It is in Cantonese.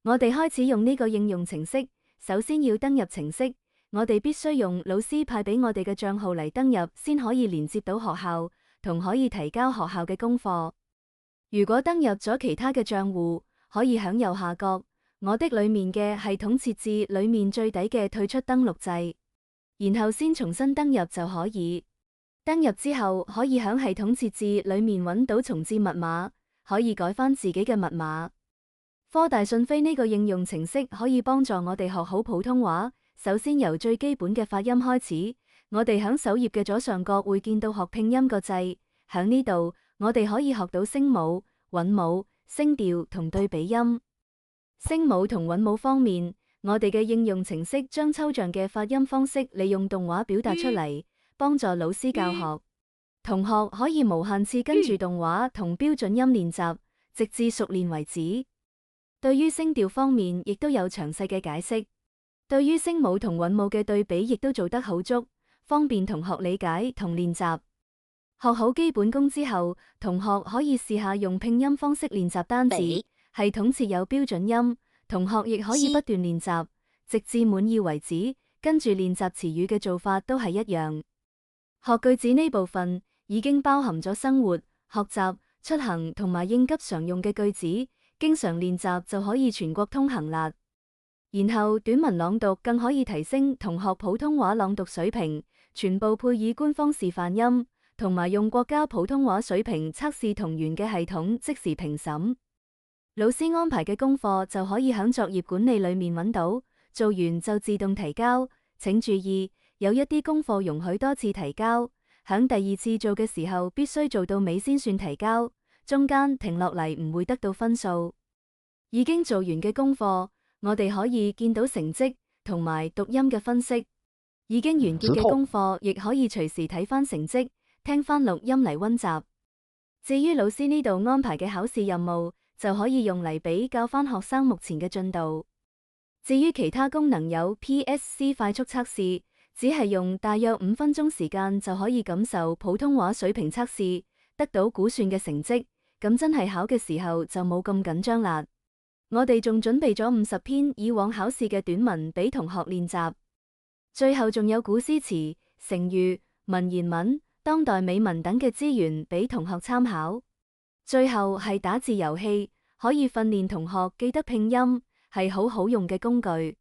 我哋開始用呢個應用程式，首先要登入程式，我哋必須用老師派俾我哋嘅賬號嚟登入，先可以連接到學校，同可以提交學校嘅功課。如果登入咗其他嘅賬戶，可以響右下角我的裏面嘅系統設置裏面最底嘅退出登錄掣，然後先重新登入就可以。登入之後，可以響系統設置裏面揾到重置密碼，可以改返自己嘅密碼。科大訊飛呢個應用程式可以幫助我哋學好普通話。首先由最基本嘅發音開始，我哋響首頁嘅左上角會見到學拼音個掣，響呢度我哋可以學到聲母、韻母、聲調同對比音。聲母同韻母方面，我哋嘅應用程式將抽象嘅發音方式利用動畫表達出嚟，幫助老師教學。同學可以無限次跟住動畫同標準音練習，直至熟練為止。對於聲調方面，亦都有詳細嘅解釋。對於聲母同韻母嘅對比，亦都做得好足，方便同學理解同練習。學好基本功之後，同學可以試下用拼音方式練習單字，系統設有標準音，同學亦可以不斷練習，直至滿意為止。跟住練習詞語嘅做法都係一樣。學句子呢部分已經包含咗生活、學習、出行同埋應急常用嘅句子。經常練習就可以全國通行啦。然後短文朗讀更可以提升同學普通話朗讀水平，全部配以官方示範音，同埋用國家普通話水平測試同源嘅系統即時評審。老師安排嘅功課就可以喺作業管理裏面揾到，做完就自動提交。請注意，有一啲功課容許多次提交，喺第二次做嘅時候必須做到尾先算提交。中間停落嚟唔會得到分數。已經做完嘅功課，我哋可以見到成績同埋讀音嘅分析。已經完結嘅功課，亦可以隨時睇返成績，聽返錄音嚟溫習。至於老師呢度安排嘅考試任務，就可以用嚟比較返學生目前嘅進度。至於其他功能有 PSC 快速測試，只係用大約5分鐘時間就可以感受普通話水平測試，得到估算嘅成績。咁真係考嘅時候就冇咁緊張啦。我哋仲準備咗50篇以往考試嘅短文俾同學練習。最後仲有古詩詞、成語、文言文、當代美文等嘅資源俾同學參考。最後係打字遊戲，可以訓練同學記得拼音，係好好用嘅工具。